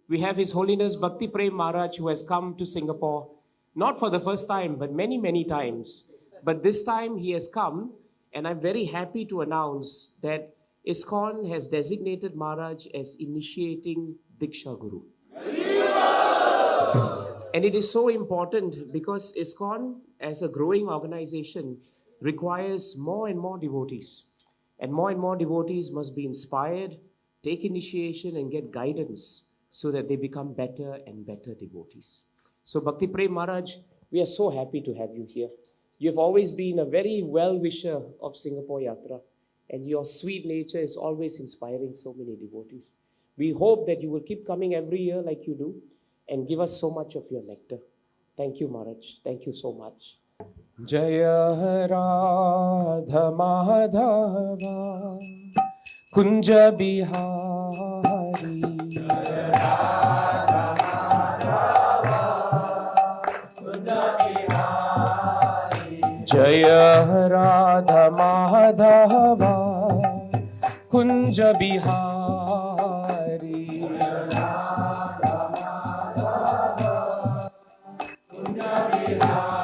we have His Holiness Bhakti Prema Maharaj, who has come to Singapore, not for the first time, but many, many times. But this time he has come, and I'm very happy to announce that ISKCON has designated Maharaj as initiating Diksha Guru. And it is so important because ISKCON, as a growing organization, requires more and more devotees. And more devotees must be inspired, take initiation, and get guidance so that they become better and better devotees. So Bhakti Prema Maharaj, we are so happy to have you here. You have always been a very well-wisher of Singapore Yatra, and your sweet nature is always inspiring so many devotees. We hope that you will keep coming every year like you do and give us so much of your nectar. Thank you, Maharaj. Thank you so much. Jaya Radha Madhava Kunja Bihari Jaya Radha Madhava Kunja Bihari Jaya Radha Madhava Kunja Bihari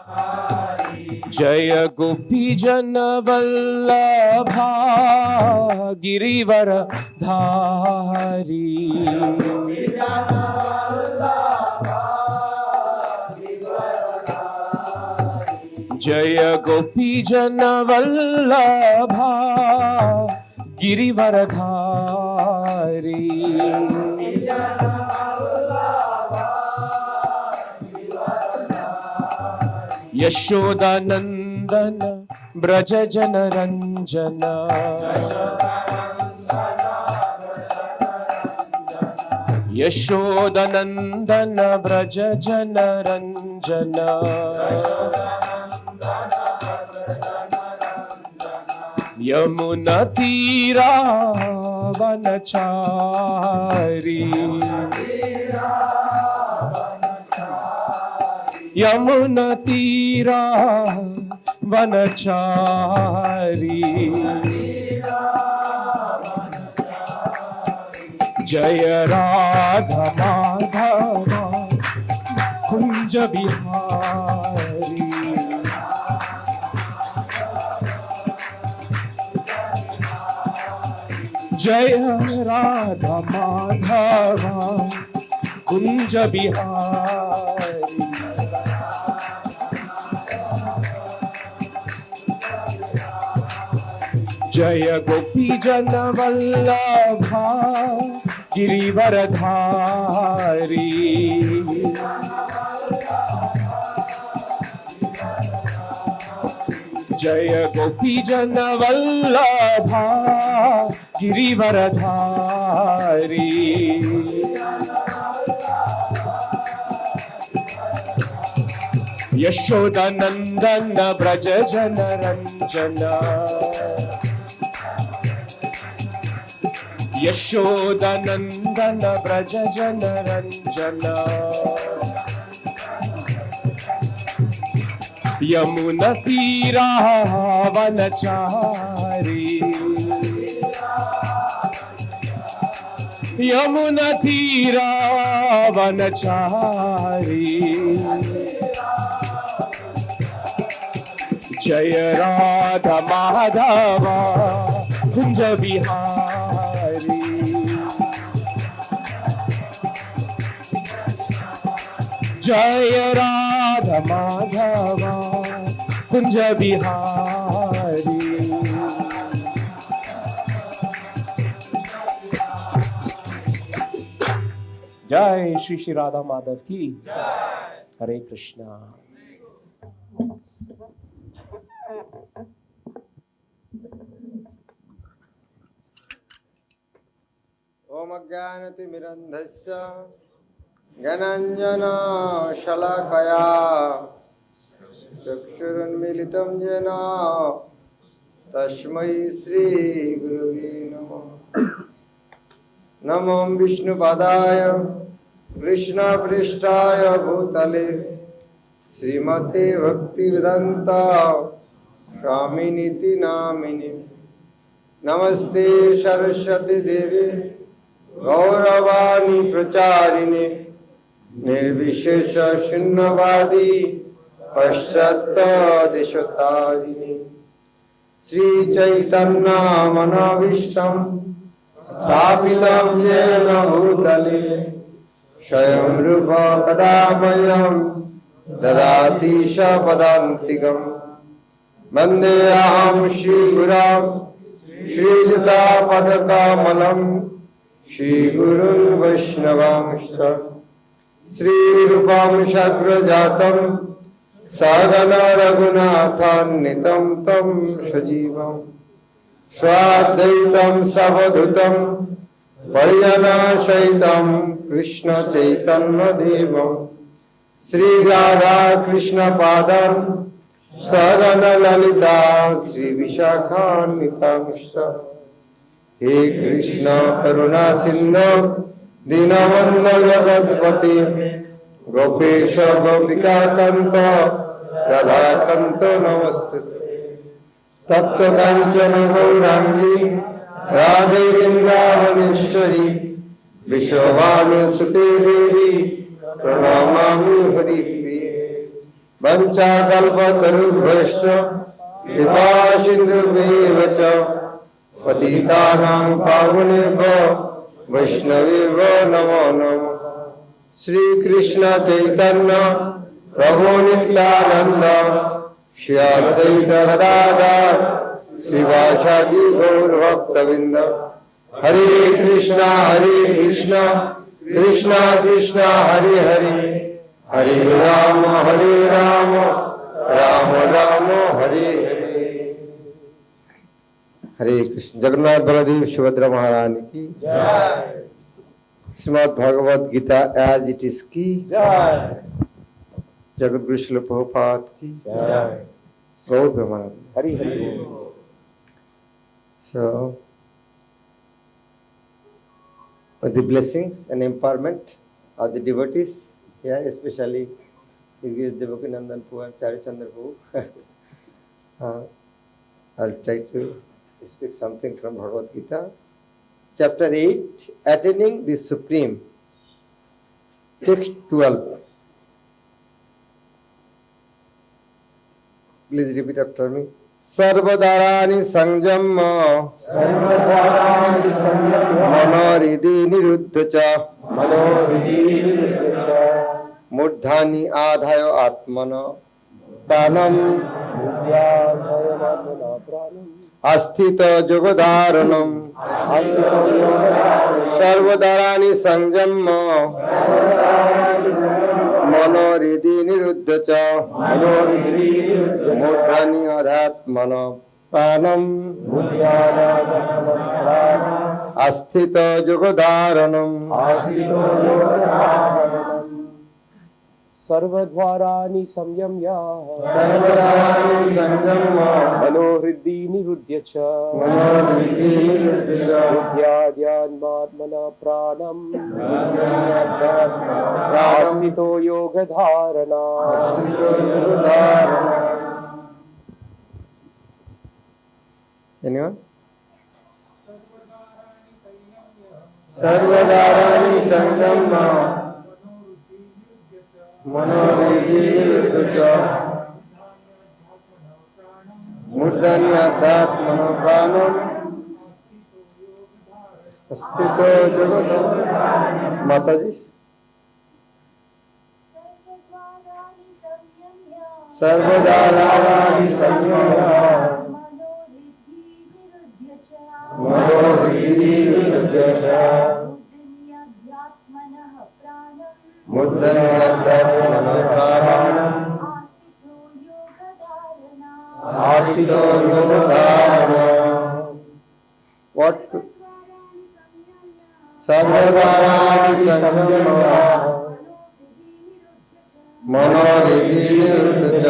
Jaya Gopi Jana Vallabha Girivara Dhari Jaya Gopi Jana Vallabha Girivara Dhari Yashoda Nandana Braja Jana Ranjana Yashoda Nandana Braja Jana Ranjana Yamuna Tira Vanachari Yamuna Tira Vanachari Jaya Radha Madhava Kunja Bihari Jaya Radha Madhava Kunja Bihari Jaya Gopi Jana Vallabha Girivara Dhari Jaya Gopi Jana Vallabha Girivara Dhari Yashoda Nandana Braja Jana Ranjana Yashoda Nandana Braja Jana Ranjana Yamuna Tira Vanachari Yamuna Tira Vanachari Jaya Radha Madhava Kunja Bihari Jaya Radha Madhava Kunja Bihari Jai Shri Shri Radha Madhav ki Hare Krishna. Om Ajnanati Mirandhasya Gyananjana Shalakaya Chakshurunmilitam Jena Tasmai Sri Guruve Namah Namo Vishnu Padaya Krishna Prishtaya Bhutale Srimate Bhakti Vedanta Swami Niti Namini Namaste Saraswati Devi गौरवाणी प्रचारिणे निर्विशेष शून्यवादी पश्चात्त दिशतारिणे श्री चैतन्य मनोभीष्टं स्थापितं येन भूतले स्वयं रूप कदा मह्यं ददाति पदान्तिकम् वन्देऽहं श्रीगुरुं श्रीयुतापदकमलं श्रीगुरुन् वैष्णवांश्च श्रीरूपं शग्रजातं सहगण रघुनाथान्वितं तं सजीवं स्वाद्वैतं सवधूतं परिजनसहितं कृष्ण चैतन्यदेवं श्रीराधा कृष्णपादान् सहगण ललिता श्रीविशाखान्वितांश्च हे कृष्ण करुणा सिन्धु दीनबन्धु जगत्पते गोपेश गोपिका कान्त राधाकान्त नमस्तुते तप्त काञ्चन गौराङ्गी राधे वृन्दावनेश्वरी विश्वभानुसुते देवी प्रणमामि हरिप्रिये वञ्चाकल्पतरुभ्यश्च कृपासिन्धुभ्येव च पतितानां पावनेभ्यो वैष्णवेभ्यो नमो नमः श्री कृष्ण चैतन्य प्रभु नित्यानंद श्री अद्वैत गदाधर श्रीवासादि गौर भक्तवृंद हरे कृष्णा कृष्णा कृष्णा हरे हरे हरे राम राम राम हरे हरे हरे कृष्ण। जगन्नाथ बलदेव सुभद्रा महारानी की Shrimad Bhagavad Gita as it is की जगत गुरु श्रील प्रभुपाद की गौर Premanand Hari Hari. So with the blessings and empowerment of the devotees here, especially His Devaki Nandan Prabhu and Charichandra Prabhu, I'll try to speak something from Bhagavad Gita. Chapter 8, Attaining the Supreme. Text 12. Please repeat after me. सर्वदारानि संयम मनोहृदि निरुद्ध च मूर्धानि आधाय आत्मन प्राणम अस्थित जोगधारणम सर्वदारानि संयम मनोहृदि निरुद्ध च मूर्धानि आध्यात्मन प्राणम अस्थित जोगधारणम सर्वद्वाराणि संयम्य मनोहृदि निरुध्य च बुद्ध्याद्यान्मात्मना प्राणम् आस्थितो योगधारणा। Anyone? सर्वदारानि संयम्य मनोहृदि निरुद्ध च मूर्धनि आध्यात्मन प्राणम् अस्थितो जोगधारणा। माताजी सर्वदारानि संयम्य मनोहृदि निरुद्ध च मूर्धनि आध्यात्मन प्राणम् आस्थितो योगधारणा। What? सर्वदारानि संयम्य मनोहृदि निरुद्ध च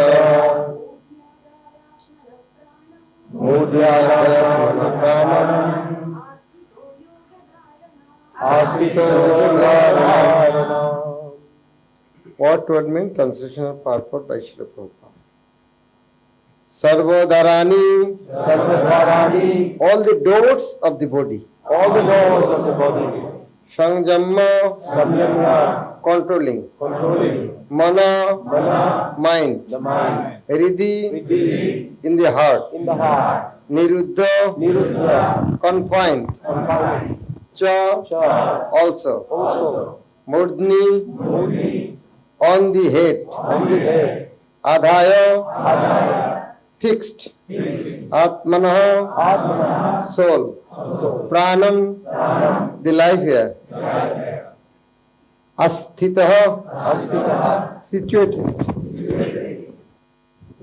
मूर्ध्यात्मन प्राणम् आस्थितो योगधारणा। What word mean? Translation of purport by Srila Prabhupada. Sarvodharani, Sarvadharani, all the doors of the body. all the doors of the body. Sanjamma, Samyamya, controlling. controlling. Mana, Mana, mind. the mind. Riddhi, Riddhi, in the heart. in the heart. Niruddha, Niruddha, confined. confined. Cha, Cha, also. also. Murdni, Mudhi, on the head. on the head. Adhaya, Adhaya, fixed. fixed. Atmanaha, Atmana, soul. soul. Pranam, Pranam, the life here. life. Asthitaha, Astita, situated.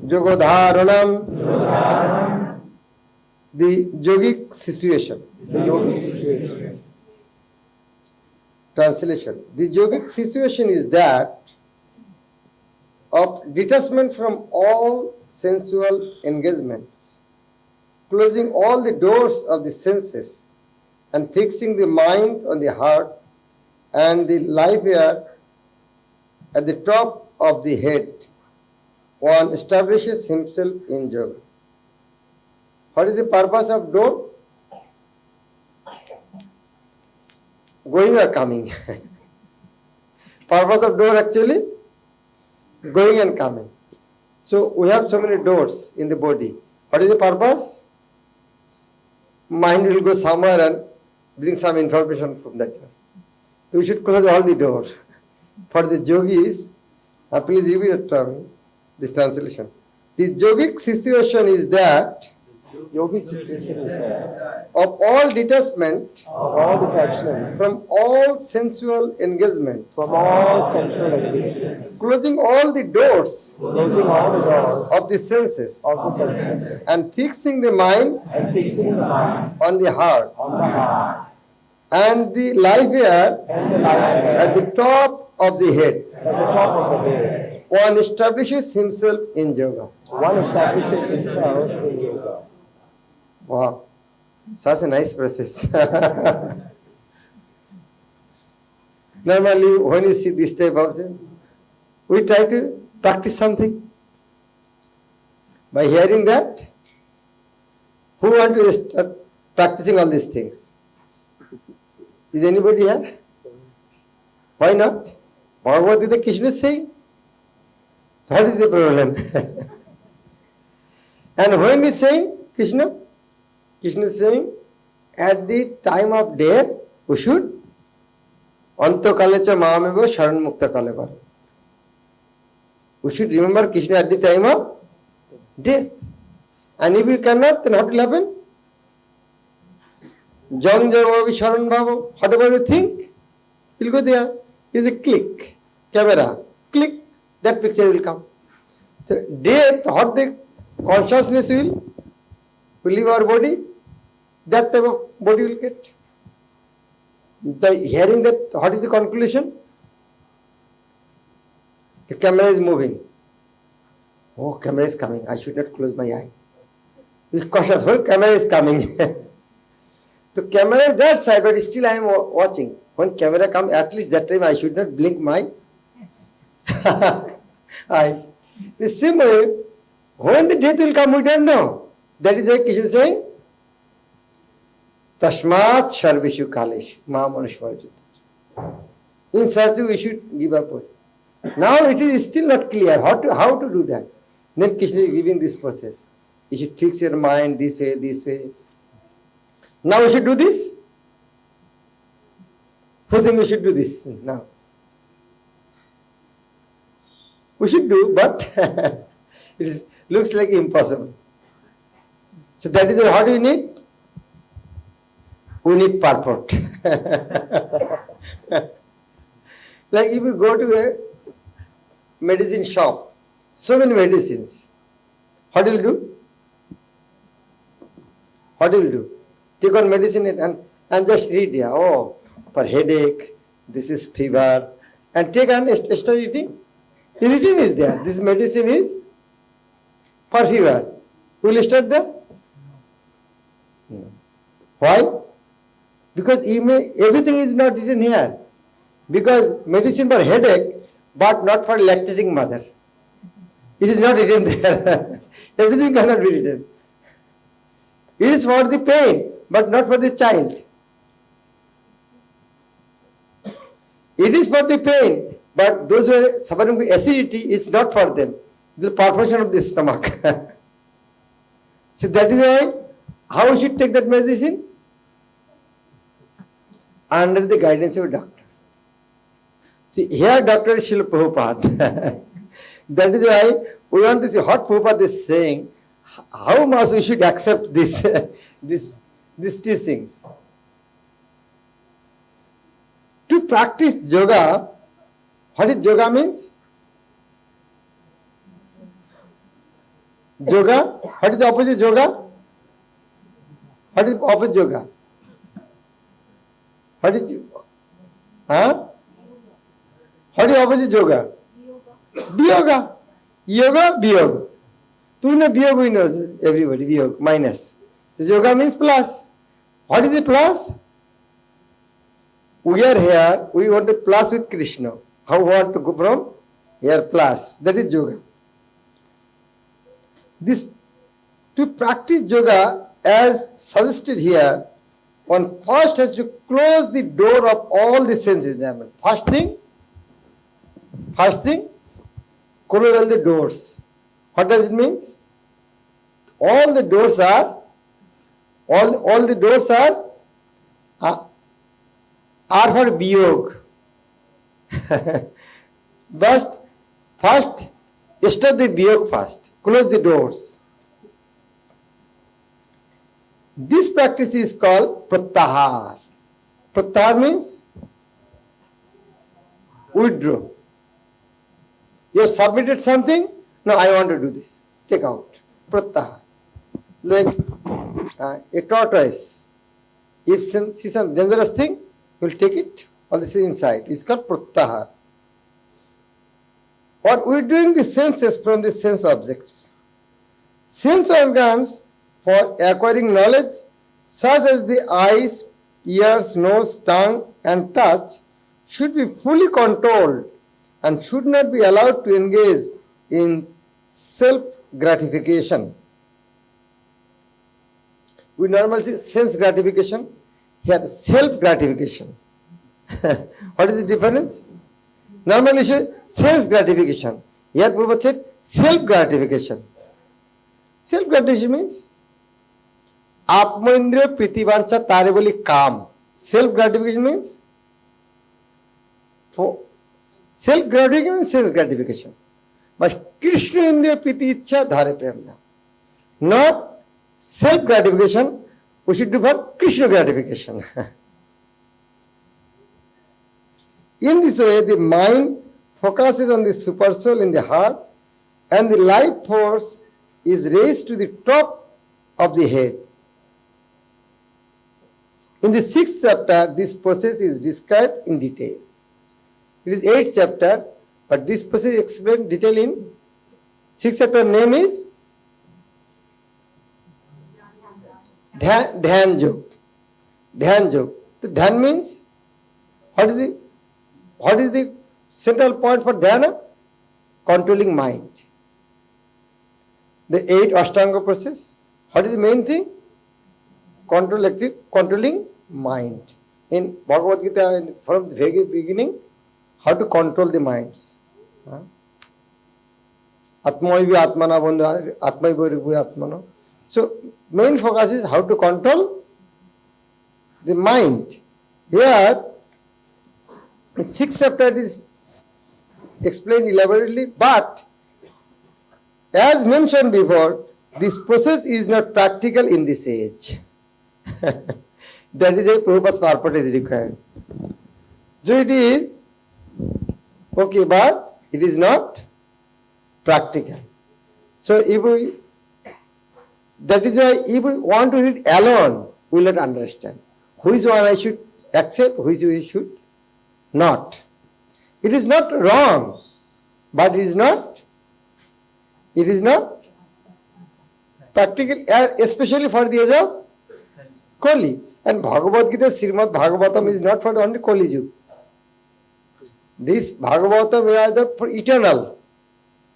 Yogodharanam, the yogic situation. the yogic situation. Translation. The yogic situation is that of detachment from all sensual engagements, closing all the doors of the senses and fixing the mind on the heart and the life air at the top of the head. One establishes himself in yoga. What is the purpose of door? Going or coming? Purpose of door actually? Going and coming. So we have so many doors in the body. What is the purpose? Mind will go somewhere and bring some information from that door. So we should close all the doors. For the yogis, please repeat after me this translation. The yogic situation is that Yogic situation is that of all detachment of all detachment from all sensual engagements, from all sensual engagement, closing all the doors closing all the doors of the senses of the senses, and fixing the mind and fixing the mind on the heart on the heart and the life air and the life at the top of the head. at the top of the head. One establishes himself in yoga. One establishes himself in yoga. Wow, such a nice process. Normally, when you see this type of thing, we try to practice something. By hearing that, who want to start practicing all these things? Is anybody here? Why not? Bhagavad Gita Krishna is saying. What is the problem? And when we saying Krishna is saying, at the time of death, we should Anto kalecha mahameva sharan mukta kalevar. We should remember Krishna at the time of death. And if we cannot, then what will happen? Jang javavi sharan bhava. Whatever you think, you'll go there. Use a click, camera, click, that picture will come. So death, what the consciousness will leave our body, that type of body will get. The hearing that, what is the conclusion? The camera is moving. Oh, camera is coming. I should not close my eye. Be cautious. When camera is coming. The camera is that side, but still I am watching. When camera comes, at least that time I should not blink my eye. The same way, when the death will come, we don't know. That is why Krishna is saying, Tashmat Sharvishu Kalesh Mahamanushvarajit. In such a way, we should give up. Now it is still not clear how to do that. Then Krishna is giving this process. You should fix your mind this way, this way. Now we should do this. Who think we should do this now? We should do, but it looks like impossible. So that is what do we need? We need purport. Like if you go to a medicine shop, so many medicines. What do you do? What do you do? Take one medicine and just read here. Oh, for headache, this is fever. And take and start eating. The written is there. This medicine is for fever. Will you start there? No. Why? Because everything is not written here. Because medicine for headache, but not for lactating mother. It is not written there. Everything cannot be written. It is for the pain, but not for the child. It is for the pain, but those who are suffering with acidity is not for them. The perforation of the stomach. So that is why, how we should take that medicine? Under the guidance of a doctor. See, here doctor is Srila Prabhupada. That is why we want to see what Prabhupada is saying, how much we should accept this, these teachings. To practice yoga, what is yoga means? Yoga, what is the opposite yoga? What is opposite yoga? What is, what is opposite yoga? Biyoga. Yoga, biyoga. Tu know biyoga, we know everybody, biyoga, minus. So yoga means plus. What is the plus? We are here, we want to plus with Krishna. How we want to go from here plus? That is yoga. This, to practice yoga as suggested here, one first has to close the door of all the senses. First thing, close all the doors. What does it mean? All the doors are, all the doors are for biyog. But first, stop the biyog first. Close the doors. This practice is called pratyahar. Pratyahar means withdraw. You have submitted something, no, I want to do this. Take out. Pratyahar. Like a tortoise. If see some dangerous thing, you will take it, all this is inside. It's called pratyahar. Or withdrawing the senses from the sense objects. Sense organs for acquiring knowledge, such as the eyes, ears, nose, tongue, and touch, should be fully controlled and should not be allowed to engage in self-gratification. We normally say sense gratification, here self-gratification. What is the difference? Normally sense gratification. Here Prabhupada said self-gratification. Self-gratification means Atmaindriya pritivancha tareboli kam. Self-gratification means self-gratification means sense gratification. But Krishna indriya priti ichcha dhare prema. Not self-gratification, we should do for Krishna gratification. In this way, the mind focuses on the super soul in the heart and the life force is raised to the top of the head. In the 6th chapter, this process is described in detail. It is 8th chapter, but this process is explained in detail in 6th chapter. Name is Dhyan Jog. Dhyan Jog. The Dhyan means, what is the central point for Dhyana? Controlling mind. The 8 Ashtanga process. What is the main thing? Controlling mind. In Bhagavad Gita, from the very beginning, how to control the minds. Atmaivi Atmana Bandhu, Atmaivi Atmana. So, main focus is how to control the mind. Here, in 6th chapter it is explained elaborately, but as mentioned before, this process is not practical in this age. That is why Prabhupada's purport is required. So it is okay, but it is not practical. So that is why if we want to read alone, we will not understand. Which one I should accept, which we should not. It is not wrong, but it is not practical, especially for the age of Kali. And Bhagavad Gita, Srimad Bhagavatam is not for the only Kali Yuga. This Bhagavatam is for eternal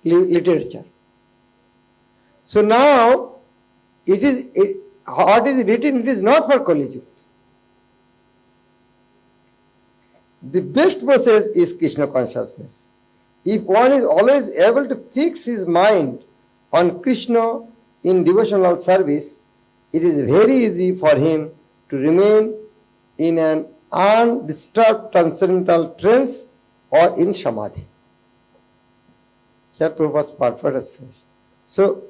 literature. So now, what is written, it is not for Kali Yuga. The best process is Krishna consciousness. If one is always able to fix his mind on Krishna in devotional service, it is very easy for him to remain in an undisturbed transcendental trance or in samadhi. Here Prabhupada's perfect has finished. So,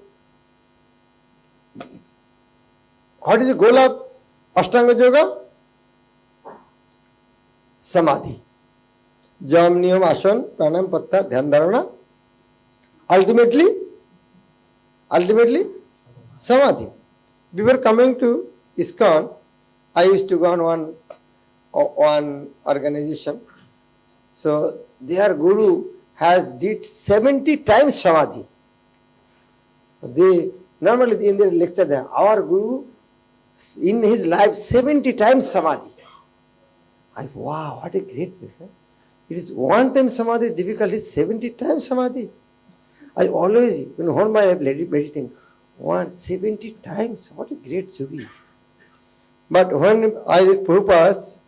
what is the goal of Ashtanga Yoga? Samadhi. Jam, Niyam, Asana, Pranayam, Patta, Dhyan, Dharana. Ultimately, Samadhi. Before coming to ISKCON, I used to go on one organization. So, their guru has did 70 times Samadhi. They normally in their lecture, our guru in his life 70 times Samadhi. Wow, what a great person. It is one time Samadhi difficult, it's 70 times Samadhi. I always, when hold my meditating, 70 times, what a great yogi. But when I read Prabhupada's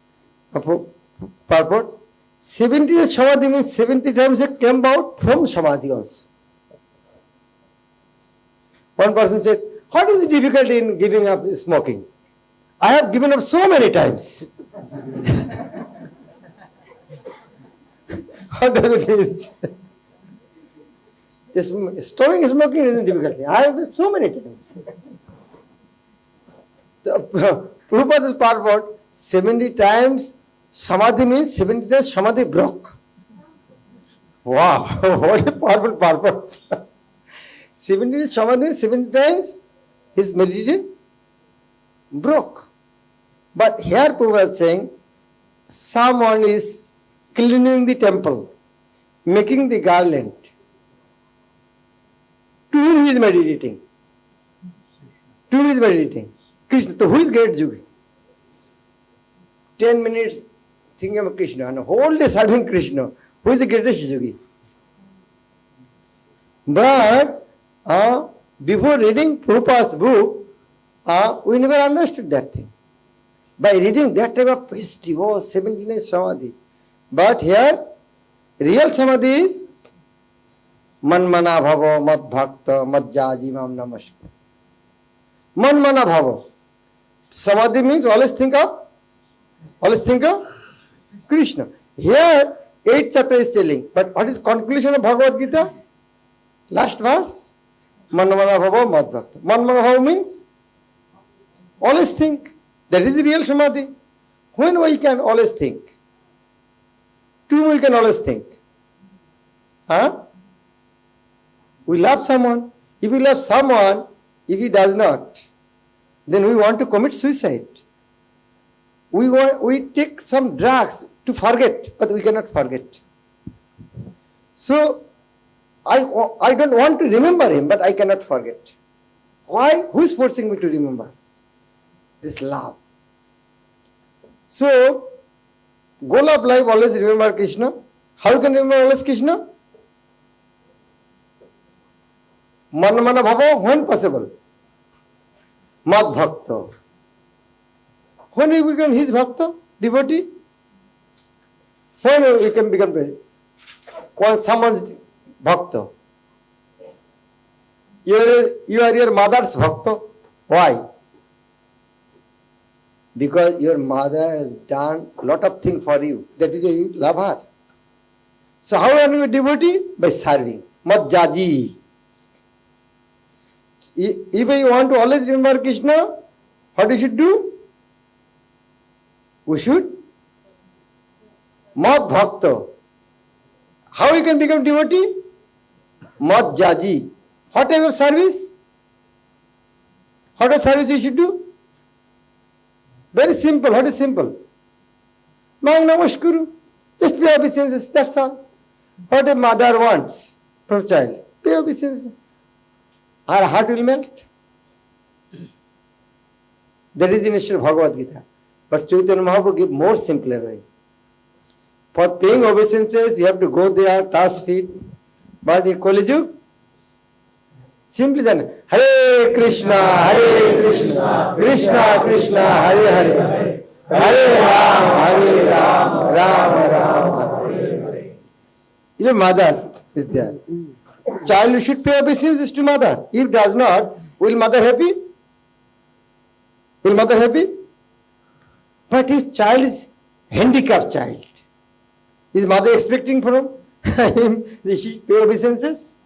purport, 70 Samadhi means 70 times it came out from Samadhi also. One person said, what is the difficulty in giving up smoking? I have given up so many times. What does it mean? Stopping smoking isn't difficult. I have done so many times. The Prabhupada's purport, 70 times Samadhi means 70 times Samadhi broke. Wow, what a powerful purport. 70 times Samadhi means 70 times his meditation broke. But here Prabhupada is saying, someone is cleaning the temple, making the garland. To whom he is meditating? To whom he is meditating? Krishna. So who is great yogi? 10 minutes thinking of Krishna and whole day serving Krishna. Who is the greatest yogi? But before reading Prabhupada's book, we never understood that thing. By reading that type of history, 79 Samadhi. But here, real Samadhi is Manmana Bhavo Mad Bhakta Mad Jaji Mam Namaskar. Manmana Bhavo. Samadhi means always think of Krishna. Here, 8th chapter is telling. But what is conclusion of Bhagavad Gita? Last verse. Manmana Bhavo Mad Bhakta. Manmana Bhavo means always think. That is real Samadhi. When we can always think? To whom we can always think? We love someone. If we love someone, if he does not, then we want to commit suicide. We take some drugs to forget, but we cannot forget. So, I don't want to remember him, but I cannot forget. Why? Who is forcing me to remember? This love. So, goal of life always remember Krishna. How you can remember always Krishna? Manmana Bhava, when possible? Mad Bhakta. When we become his Bhakta, devotee? When we can become when someone's Bhakta. You are your mother's Bhakta. Why? Because your mother has done a lot of things for you. That is why you love her. So how are you a devotee? By serving. Mat jaji. If you want to always remember Krishna, what we should do? We should Mat bhakta. How you can become devotee? Mat jaji. What type of service? What type of service you should do? Very simple. What is simple? Mang namaskuru. Just pay obeisances. That's all. What a mother wants from child. Pay obeisances. Her heart will melt. That is in Sri Bhagavad Gita. But Chaitanya Mahaprabhu give more simpler way. For paying obeisances, you have to go there, touch feet. But in Kali Yuga, simply say, Hare Krishna, Krishna Krishna, Hare Hare, Hare Ram, Ram Ram. Your mother is there. Child should pay obeisance to mother. If does not, will mother happy? Will mother happy? But if child is handicapped child, is mother expecting from him that she should pay obeisances?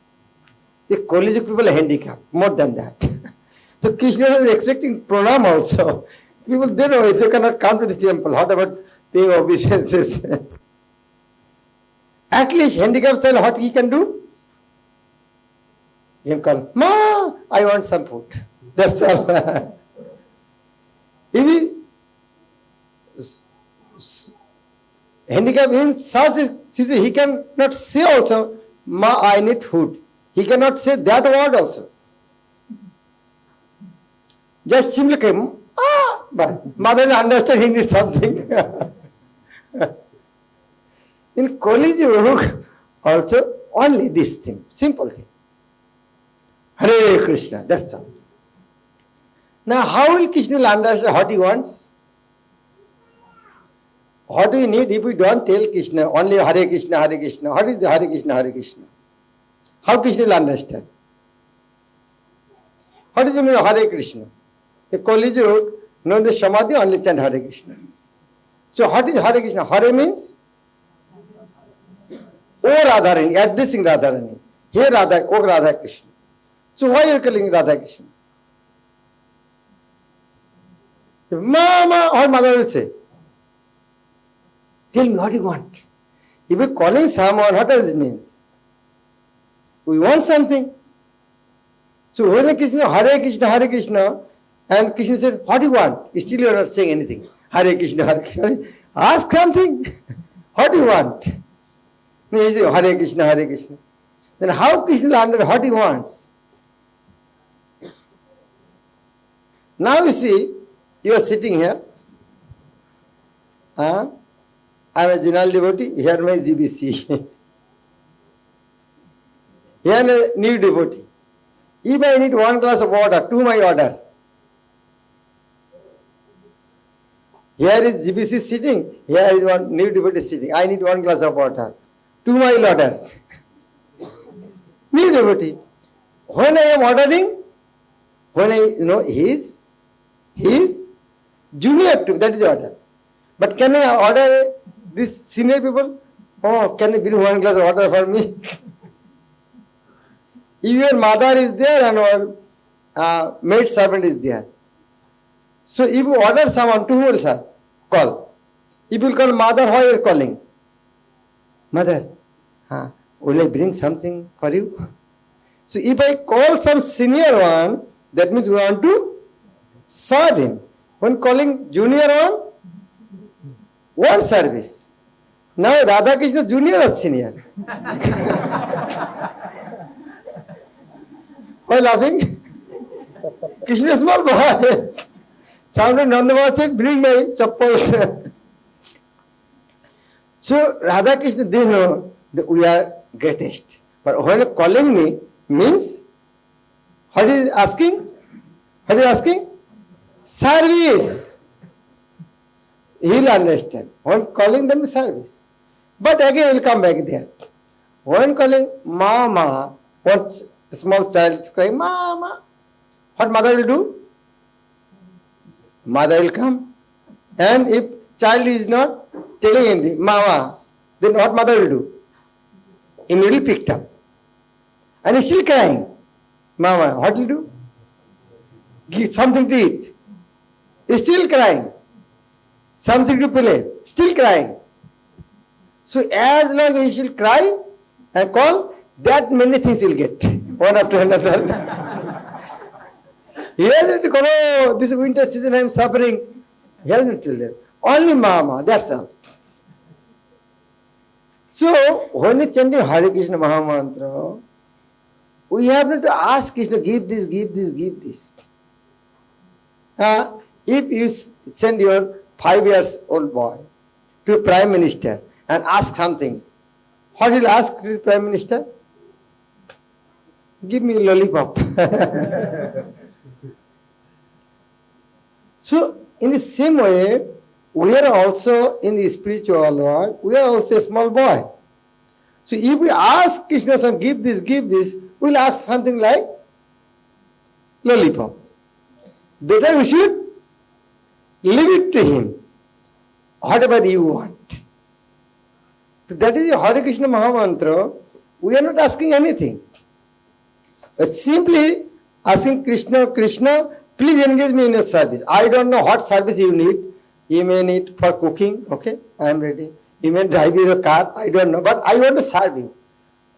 The college of people are handicapped, more than that. So Krishna is expecting pranam also. People, they know they cannot come to the temple. What about paying obeisances? At least handicapped child, what he can do? He can call, Ma, I want some food. That's all. If he handicapped in such a situation, he cannot say also, Ma, I need food. He cannot say that word also. Just simply came, but mother will understand he needs something. In college also, only this thing, simple thing. Hare Krishna, that's all. Now, how will Krishna understand what he wants? What do you need if we don't tell Krishna only Hare Krishna, Hare Krishna? What is the Hare Krishna, Hare Krishna? How Krishna will understand? What is the meaning of Hare Krishna? A college know the Samadhi only chant Hare Krishna. So what is Hare Krishna? Hare means O Radharani, addressing Radharani. Hey Radha, O Radha Krishna. So why are you calling Radha Krishna? Mama, or mother will say, tell me what you want. If you are calling someone, what does it mean? We want something. So when Krishna, Hare Krishna, and Krishna said, what do you want? Still you are not saying anything. Hare Krishna, Hare Krishna. Ask something. What do you want? He says, Hare Krishna, Hare Krishna. Then how Krishna will understand what he wants? Now you see, you are sitting here. I am a general devotee. Here my GBC. Here I am a new devotee. If I need 1 glass of water, to my order. Here is GBC sitting. Here is one new devotee sitting. I need 1 glass of water. To my order. New devotee. When I am ordering, when I know he is junior to, that is order. But can I order this senior people? Oh, can you bring 1 glass of water for me? If your mother is there and our maid servant is there. So if you order someone, to who will sir? Call. If you call mother, why you are calling? Mother, will I bring something for you? So if I call some senior one, that means we want to serve him. When calling junior one service. Now Radha Krishna junior or senior? Why laughing? Krishna small boy. Sometimes Nanda said, bring my chappals. So Radha Krishna, they know that we are greatest. But when calling me means, what is asking? What is asking? Service. He will understand. When calling them service. But again he will come back there. When calling mama, what small child is crying, mama, what mother will do? Mother will come. And if child is not telling anything, mama, then what mother will do? Immediately picked up. And he's still crying. Mama, what will you do? Give something to eat. He's still crying. Something to play. Still crying. So as long as he will cry and call, that many things you'll get. One after another. He hasn't to call, oh, this winter season I am suffering. He hasn't told them. Only mama, that's all. So, when we chant Hare Krishna Mahamantra, we have not to ask Krishna, give this, give this, give this. If you send your 5 years old boy to Prime Minister and ask something, what will ask the Prime Minister? Give me a lollipop. So, in the same way, we are also in the spiritual world, we are also a small boy. So if we ask Krishna, give this, we'll ask something like lollipop. Better we should leave it to him. Whatever you want. So that is the Hare Krishna Mahamantra. We are not asking anything. But simply asking Krishna, Krishna, please engage me in your service. I don't know what service you need. You may need for cooking, okay, I am ready. You may drive your car, I don't know, but I want to serve you.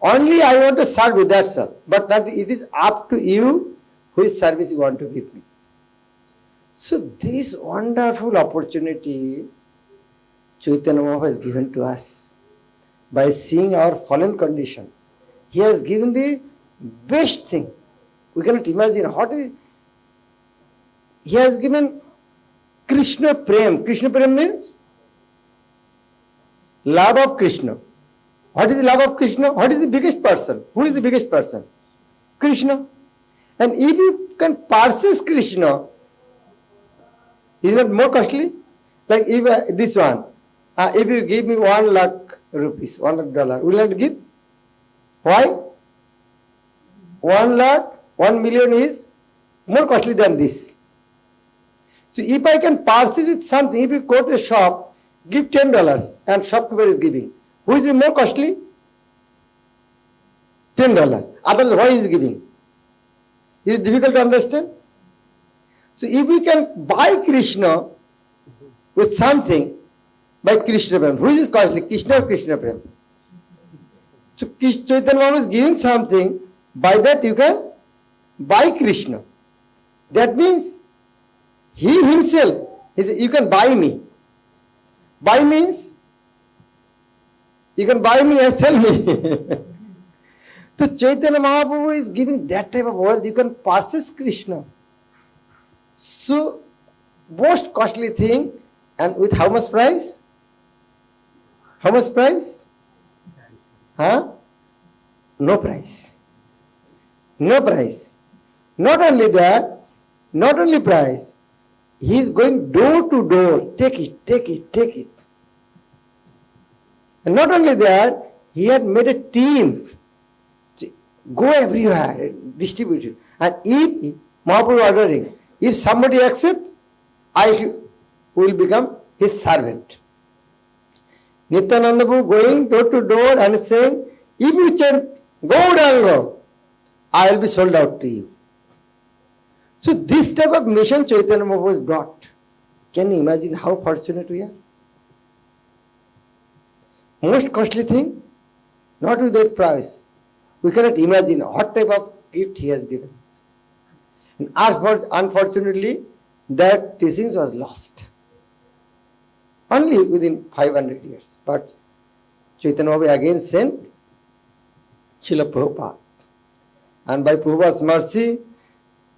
Only I want to serve you, that's all. But that it is up to you which service you want to give me. So this wonderful opportunity Chaitanya Mahaprabhu has given to us by seeing our fallen condition. He has given the best thing. We cannot imagine what is. He has given Krishna Prema. Krishna Prema means love of Krishna. What is the love of Krishna? What is the biggest person? Who is the biggest person? Krishna. And if you can purchase Krishna, is it not more costly? Like if this one, if you give me 1 lakh rupees, $1 lakh, will I give? Why? 1 lakh, 1 million is more costly than this. So if I can purchase with something, if you go to a shop, give $10 and shopkeeper is giving. Who is more costly? $10. Otherwise, why is he giving? Is it difficult to understand? So if we can buy Krishna with something by Krishna Prema, who is costly? Krishna or Krishna Prema? So Chaitanya Mahaprabhu is giving something, by that you can buy Krishna. That means he himself, you can buy me. Buy means you can buy me and sell me. So Chaitanya Mahaprabhu is giving that type of wealth. You can purchase Krishna. So most costly thing, and with how much price? How much price? Huh? No price. No price. Not only that, not only price, he is going door to door. Take it, take it, take it. And not only that, he had made a team. Go everywhere, distribute it. And if Mahaprabhu ordering, if somebody accept, will become his servant. Nityananda Prabhu going door to door and saying, if you chant Gauranga, I will be sold out to you. So this type of mission Chaitanya Mahaprabhu was brought. Can you imagine how fortunate we are? Most costly thing, not with that price. We cannot imagine what type of gift he has given. And unfortunately, that teachings was lost. Only within 500 years. But Chaitanya Mahaprabhu again sent Srila Prabhupada. And by Prabhupada's mercy,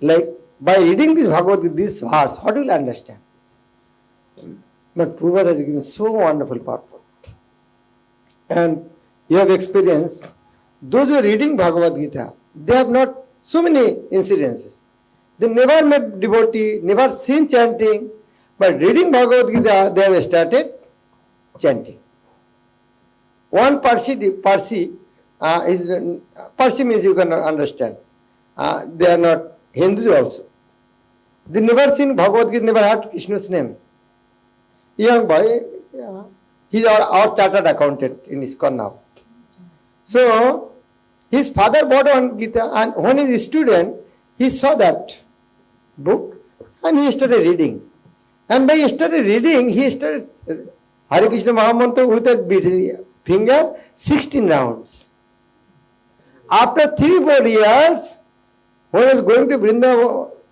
like by reading this Bhagavad Gita, this verse, what will you understand? But Prabhupada has given so wonderful purport. And you have experienced, those who are reading Bhagavad Gita, they have not so many incidences. They never met devotee, never seen chanting, but reading Bhagavad Gita, they have started chanting. One Parsi means you can understand. They are not Hindus also. They never seen Bhagavad Gita, never heard Krishna's name. Young boy, he is our chartered accountant in ISKCON now. So, his father bought one Gita, and when he is a student, he saw that book and he started reading. And by started reading, he started Hare Krishna Mahamantra with a finger, 16 rounds. After 3-4 years, when he was going to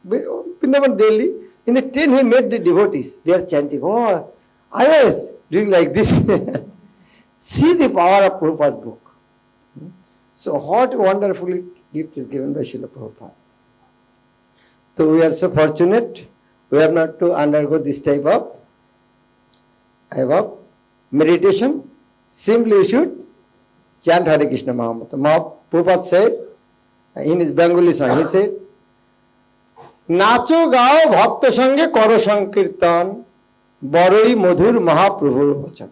Vrindavan Delhi, in the train he met the devotees. They are chanting, oh, I was doing like this. See the power of Prabhupada's book. So what wonderful gift is given by Srila Prabhupada. So we are so fortunate, we have not to undergo this type of meditation. Simply we should chant Hare Krishna Mahamantra. Prabhupada said, in his Bengali song, he said, Nacho gao bhakta sange karo sankirtan, Baroi Madhur Mahaprabhu Vachan.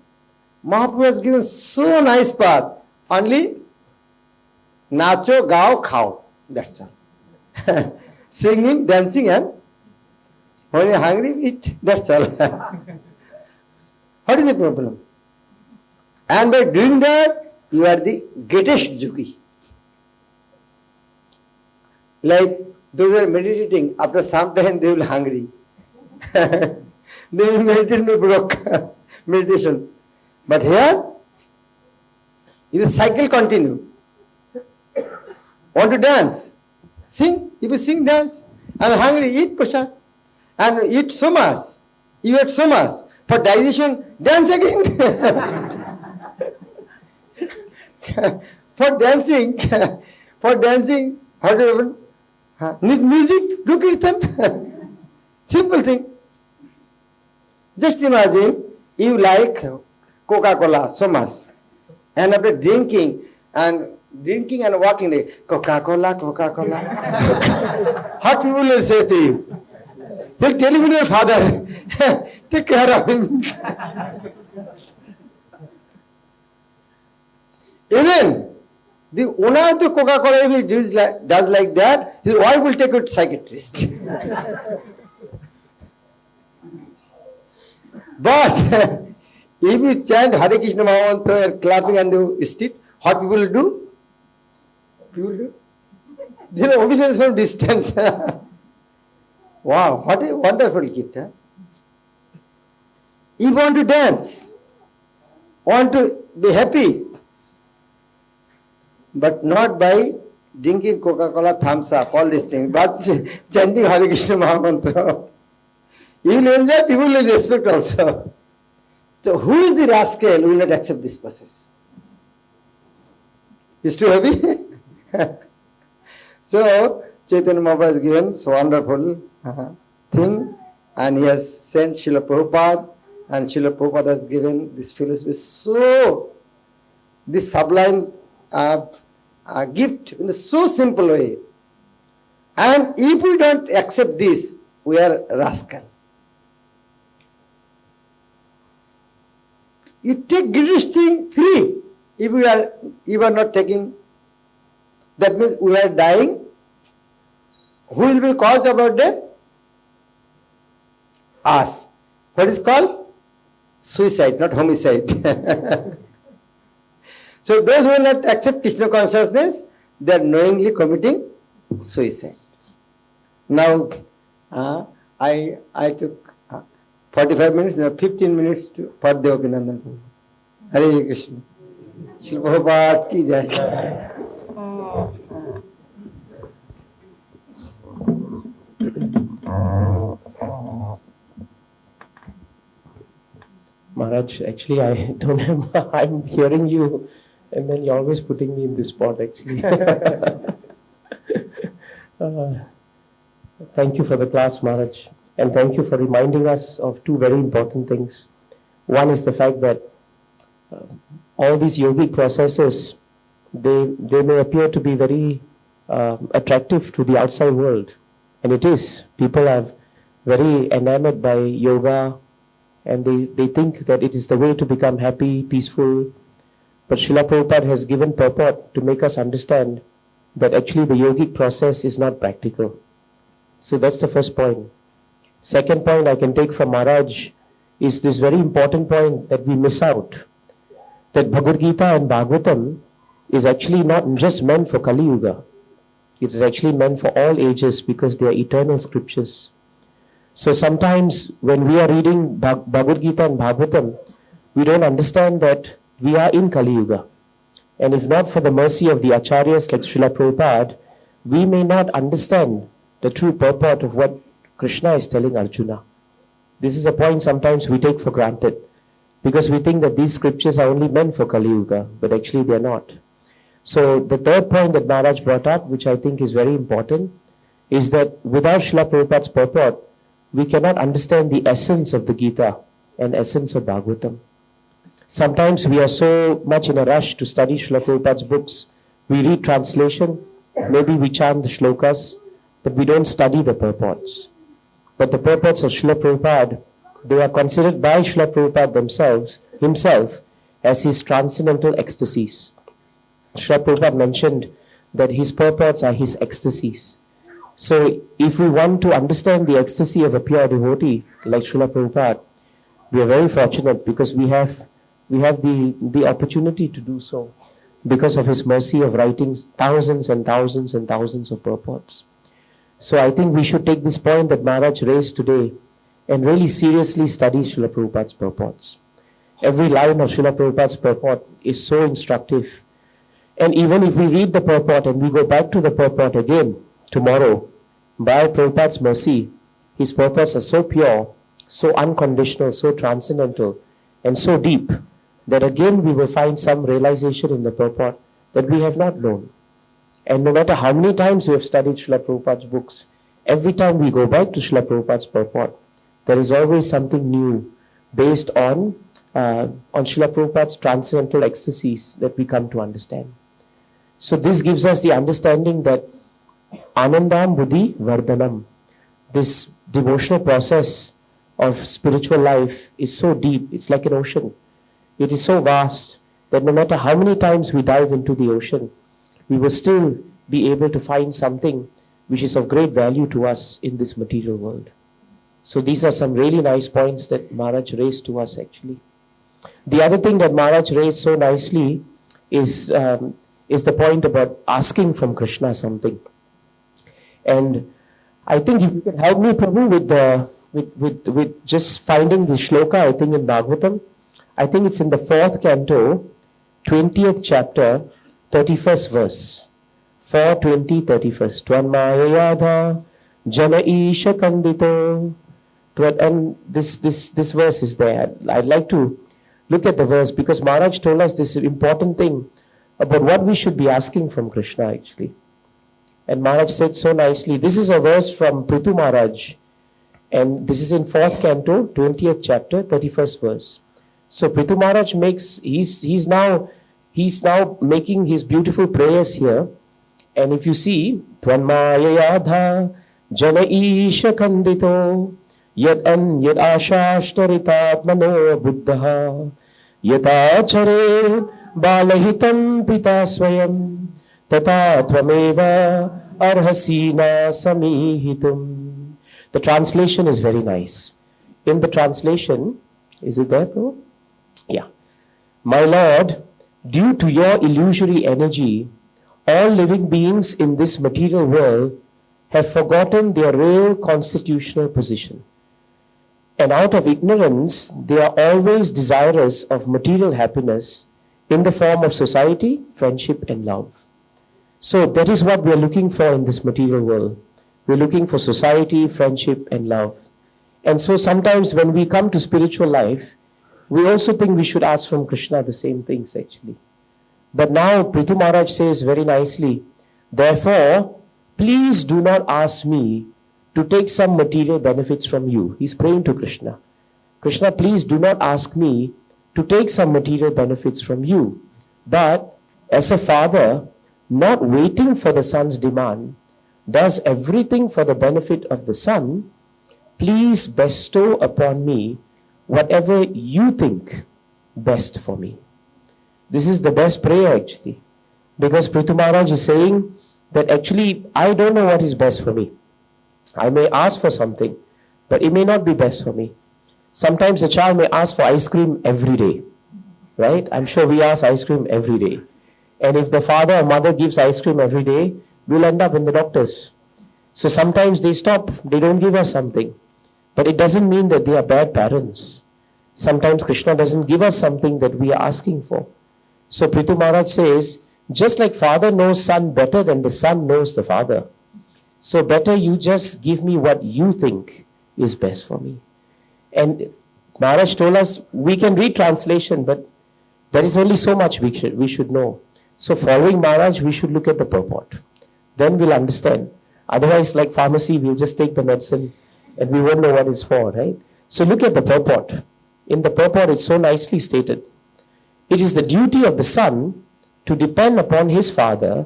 Mahaprabhu has given so nice path. Only nacho, gao, khao. That's all. Singing, dancing, and when you're hungry, eat. That's all. What is the problem? And by doing that, you are the greatest yogi. Like those are meditating, after some time they will be hungry. They will meditate no broke meditation. But here, the cycle continue. Want to dance? Sing. If you sing, dance. I'm hungry, eat prasad. And eat so much. You ate so much. For digestion, dance again. For dancing, how do you happen? Need music, do kirtan. Simple thing. Just imagine you like Coca-Cola so much. And after drinking and walking there, Coca-Cola. What people will say to you? He'll tell you your father, take care of him. Even the owner of the Coca-Cola, if he does like that, his wife will take you to psychiatrist. But if you chant Hare Krishna Mahamantra and clapping on the street, what people will do? They will observe from distance. Wow, what a wonderful gift. Huh? You want to dance, want to be happy, but not by drinking Coca-Cola, thumbs up, all these things, but chanting Hare Krishna Mahamantra. You will enjoy, people will respect also. So who is the rascal who will not accept this process? Is too heavy? So Chaitanya Mahaprabhu has given so wonderful thing, and he has sent Srila Prabhupada, and Srila Prabhupada has given this philosophy this sublime gift in a so simple way. And if we don't accept this, we are rascal. You take greatest thing free. If you are not taking, that means we are dying. Who will be cause about death? Us. What is called? Suicide, not homicide. So those who will not accept Krishna consciousness, they are knowingly committing suicide. Now, I took 45 minutes, now 15 minutes for the Abhinandan. Hare Krishna. Shri Prabhupada ki jai. Maharaj, actually, I don't have, I'm hearing you, and then you're always putting me in this spot, actually. Thank you for the class, Maharaj, and thank you for reminding us of two very important things. One is the fact that all these yogic processes, they may appear to be very attractive to the outside world, and it is. People are very enamored by yoga, and they think that it is the way to become happy, peaceful. But Srila Prabhupada has given purport to make us understand that actually the yogic process is not practical. So that's the first point. Second point I can take from Maharaj is this very important point that we miss out. That Bhagavad Gita and Bhagavatam is actually not just meant for Kali Yuga. It is actually meant for all ages because they are eternal scriptures. So sometimes when we are reading Bhagavad Gita and Bhagavatam, we don't understand that we are in Kali Yuga. And if not for the mercy of the Acharyas like Srila Prabhupada, we may not understand the true purport of what Krishna is telling Arjuna. This is a point sometimes we take for granted because we think that these scriptures are only meant for Kali Yuga, but actually they are not. So the third point that Maharaj brought up, which I think is very important, is that without Srila Prabhupada's purport, we cannot understand the essence of the Gita and essence of Bhagavatam. Sometimes we are so much in a rush to study Srila Prabhupada's books. We read translation, maybe we chant the shlokas, but we don't study the purports. But the purports of Srila Prabhupada, they are considered by Srila Prabhupada himself as his transcendental ecstasies. Srila Prabhupada mentioned that his purports are his ecstasies. So if we want to understand the ecstasy of a pure devotee like Srila Prabhupada, we are very fortunate because we have the opportunity to do so because of his mercy of writing thousands and thousands and thousands of purports. So I think we should take this point that Maharaj raised today and really seriously study Srila Prabhupada's purports. Every line of Srila Prabhupada's purport is so instructive. And even if we read the purport and we go back to the purport again tomorrow, by Prabhupada's mercy, his purports are so pure, so unconditional, so transcendental, and so deep that again we will find some realization in the purport that we have not known. And no matter how many times we have studied Srila Prabhupada's books, every time we go back to Srila Prabhupada's purport, there is always something new based on Srila Prabhupada's transcendental ecstasies that we come to understand. So this gives us the understanding that Anandam Buddhi Vardhanam, this devotional process of spiritual life is so deep, it's like an ocean. It is so vast that no matter how many times we dive into the ocean, we will still be able to find something which is of great value to us in this material world. So these are some really nice points that Maharaj raised to us actually. The other thing that Maharaj raised so nicely is the point about asking from Krishna something. And I think if you can help me, Prabhu, with just finding the shloka, I think in Bhagavatam, I think it's in the 4th canto, 20th chapter, 31st verse. 4:20, 31st. Tvanmayayadha jana isha kandito. And this verse is there. I'd like to look at the verse because Maharaj told us this important thing about what we should be asking from Krishna actually. And Maharaj said so nicely, this is a verse from Prithu Maharaj, and this is in 4th canto, 20th chapter, 31st verse. So Prithu Maharaj he's now making his beautiful prayers here. And if you see, Tvanmayayadha jana isha kandito yad ashashtaritaatmano buddhaha yatachare balahitam pita swayam tata tvameva arhasina samihitum. The translation is very nice. In the translation, is it there, bro? Yeah. My Lord, due to your illusory energy, all living beings in this material world have forgotten their real constitutional position. And out of ignorance, they are always desirous of material happiness in the form of society, friendship, and love. So that is what we are looking for in this material world. We're looking for society, friendship, and love. And so sometimes when we come to spiritual life, we also think we should ask from Krishna the same things actually. But now Prithu Maharaj says very nicely, therefore, please do not ask me to take some material benefits from you. He's praying to Krishna. Krishna, please do not ask me to take some material benefits from you. But as a father, not waiting for the son's demand, does everything for the benefit of the son, please bestow upon me whatever you think best for me. This is the best prayer actually. Because Prithu Maharaj is saying that actually I don't know what is best for me. I may ask for something, but it may not be best for me. Sometimes a child may ask for ice cream every day, right? I'm sure we ask ice cream every day. And if the father or mother gives ice cream every day, we'll end up in the doctors. So sometimes they stop, they don't give us something. But it doesn't mean that they are bad parents. Sometimes Krishna doesn't give us something that we are asking for. So Prithu Maharaj says, just like father knows son better than the son knows the father, so better you just give me what you think is best for me. And Maharaj told us, we can read translation, but there is only so much we should know. So following Maharaj, we should look at the purport. Then we'll understand. Otherwise, like pharmacy, we'll just take the medicine and we won't know what it's for, right? So look at the purport. In the purport, it's so nicely stated. It is the duty of the son to depend upon his father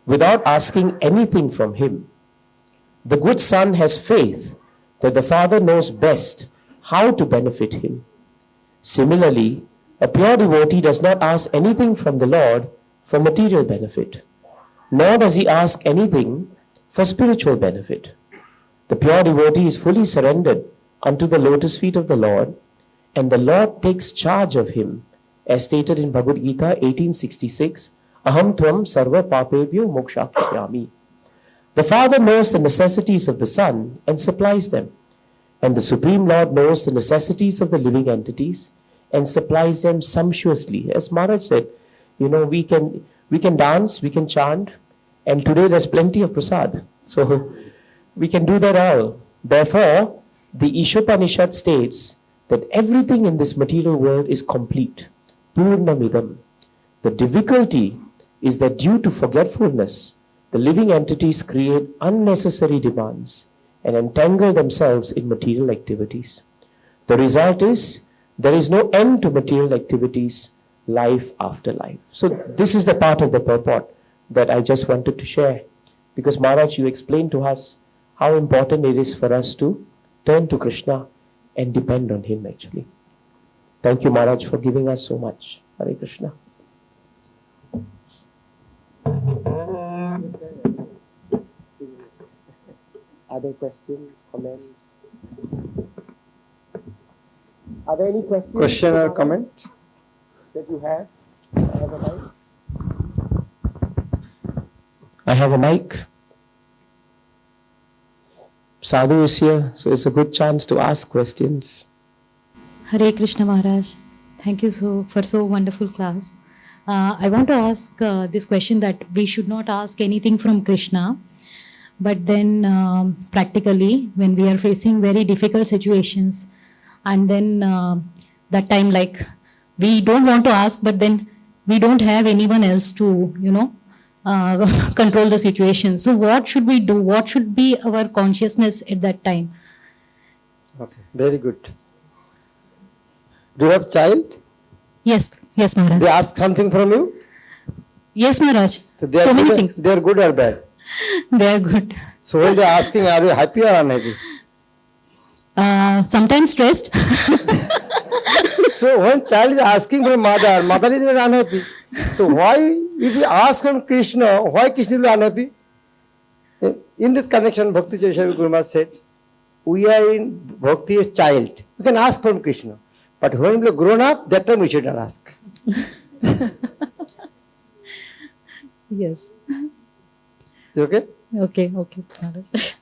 without asking anything from him. The good son has faith that the father knows best how to benefit him. Similarly, a pure devotee does not ask anything from the Lord for material benefit, nor does he ask anything for spiritual benefit. The pure devotee is fully surrendered unto the lotus feet of the Lord, and the Lord takes charge of him, as stated in Bhagavad Gita 1866, Aham tvam sarva papebhyo mokshakshyami. The Father knows the necessities of the Son and supplies them, and the Supreme Lord knows the necessities of the living entities and supplies them sumptuously. As Maharaj said, we can dance, we can chant, and today there's plenty of prasad. So we can do that all. Therefore, the Ishopanishad states that everything in this material world is complete. Purnamidam. The difficulty is that due to forgetfulness, the living entities create unnecessary demands and entangle themselves in material activities. The result is there is no end to material activities, life after life. So this is the part of the purport that I just wanted to share, because Maharaj, you explained to us how important it is for us to turn to Krishna and depend on him actually. Thank you, Maharaj, for giving us so much. Hare Krishna. Are there questions, comments? Are there any questions? Question or comment? That you have? I have a mic. Sadhu is here, so it's a good chance to ask questions. Hare Krishna Maharaj. Thank you for so wonderful class. I want to ask this question that we should not ask anything from Krishna, but then practically when we are facing very difficult situations, and then that time like we don't want to ask, but then we don't have anyone else to control the situation. So what should we do? What should be our consciousness at that time? Okay, very good. Do you have child? Yes Maharaj. They ask something from you? Yes Maharaj. So they are So many good, things. They are good or bad? They are good. So when they are asking, are you happy or unhappy? Sometimes stressed. So when child is asking from mother is very unhappy. So why, if we ask from Krishna, why Krishna will be unhappy? In this connection, Bhakti Chaitanya Guru Maharaj said, we are in Bhakti as child. We can ask from Krishna. But when we are grown up, that time we should not ask. Yes. Okay? Okay. Maharaj.